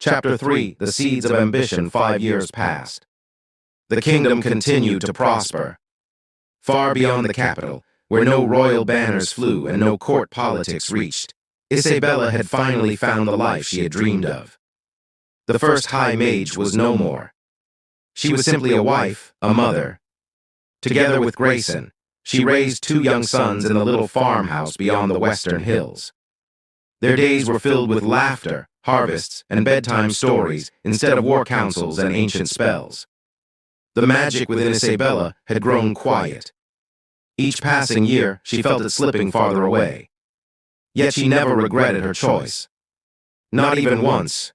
Chapter 3: The Seeds of Ambition. 5 years passed. The kingdom continued to prosper. Far beyond the capital, where no royal banners flew and no court politics reached, Isabella had finally found the life she had dreamed of. The First High Mage was no more. She was simply a wife, a mother. Together with Grayson, she raised 2 young sons in the little farmhouse beyond the western hills. Their days were filled with laughter, harvests, and bedtime stories instead of war councils and ancient spells. The magic within Isabella had grown quiet. Each passing year, she felt it slipping farther away. Yet she never regretted her choice. Not even once.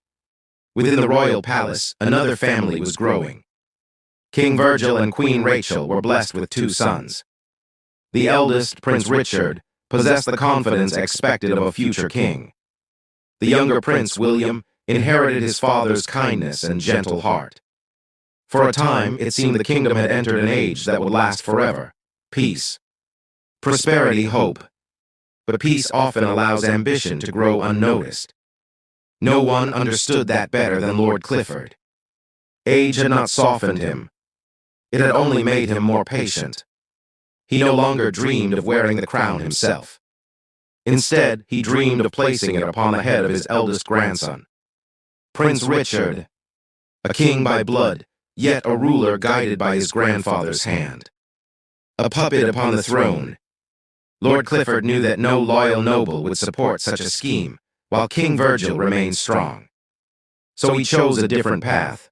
Within the royal palace, another family was growing. King Virgil and Queen Rachel were blessed with 2 sons. The eldest, Prince Richard, possessed the confidence expected of a future king. The younger Prince William inherited his father's kindness and gentle heart. For a time, it seemed the kingdom had entered an age that would last forever. Peace. Prosperity, hope. But peace often allows ambition to grow unnoticed. No one understood that better than Lord Clifford. Age had not softened him. It had only made him more patient. He no longer dreamed of wearing the crown himself. Instead, he dreamed of placing it upon the head of his eldest grandson. Prince Richard, a king by blood, yet a ruler guided by his grandfather's hand. A puppet upon the throne. Lord Clifford knew that no loyal noble would support such a scheme, while King Virgil remained strong. So he chose a different path.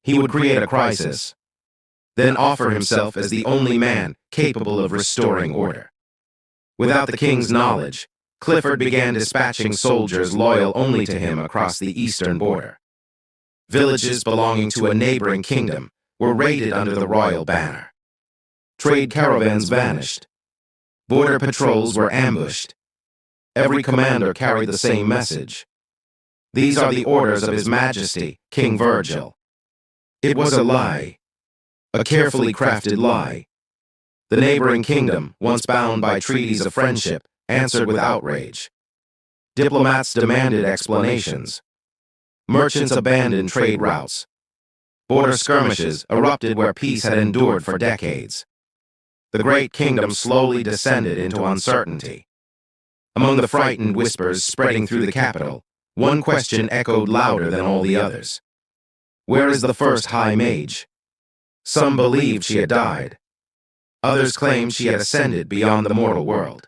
He would create a crisis, then offer himself as the only man capable of restoring order. Without the king's knowledge, Clifford began dispatching soldiers loyal only to him across the eastern border. Villages belonging to a neighboring kingdom were raided under the royal banner. Trade caravans vanished. Border patrols were ambushed. Every commander carried the same message. These are the orders of His Majesty, King Virgil. It was a lie. A carefully crafted lie. The neighboring kingdom, once bound by treaties of friendship, answered with outrage. Diplomats demanded explanations. Merchants abandoned trade routes. Border skirmishes erupted where peace had endured for decades. The great kingdom slowly descended into uncertainty. Among the frightened whispers spreading through the capital, one question echoed louder than all the others. Where is the First High Mage? Some believed she had died. Others claimed she had ascended beyond the mortal world.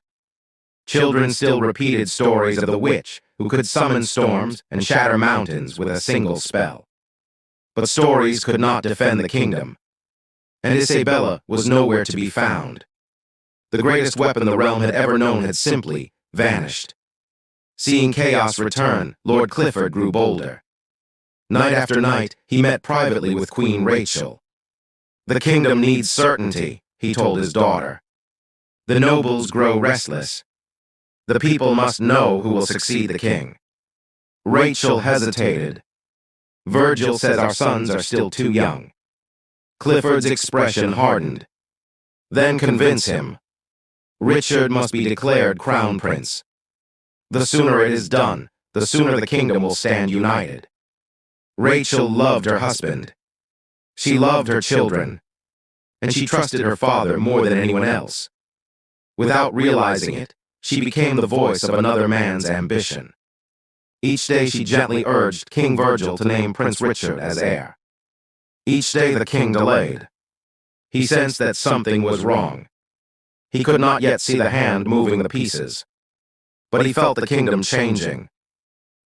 Children still repeated stories of the witch who could summon storms and shatter mountains with a single spell. But stories could not defend the kingdom, and Isabella was nowhere to be found. The greatest weapon the realm had ever known had simply vanished. Seeing chaos return, Lord Clifford grew bolder. Night after night, he met privately with Queen Rachel. The kingdom needs certainty, he told his daughter. The nobles grow restless. The people must know who will succeed the king. Rachel hesitated. Virgil says our sons are still too young. Clifford's expression hardened. Then convince him. Richard must be declared crown prince. The sooner it is done, the sooner the kingdom will stand united. Rachel loved her husband. She loved her children. And she trusted her father more than anyone else. Without realizing it, she became the voice of another man's ambition. Each day she gently urged King Virgil to name Prince Richard as heir. Each day the king delayed. He sensed that something was wrong. He could not yet see the hand moving the pieces. But he felt the kingdom changing.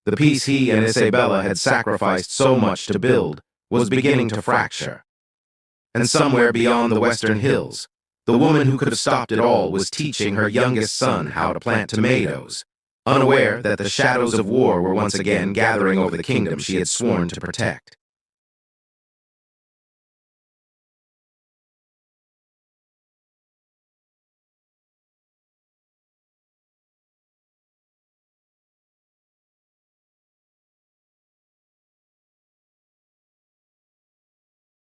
The peace he and Isabella had sacrificed so much to build was beginning to fracture. And somewhere beyond the western hills, the woman who could have stopped it all was teaching her youngest son how to plant tomatoes, unaware that the shadows of war were once again gathering over the kingdom she had sworn to protect.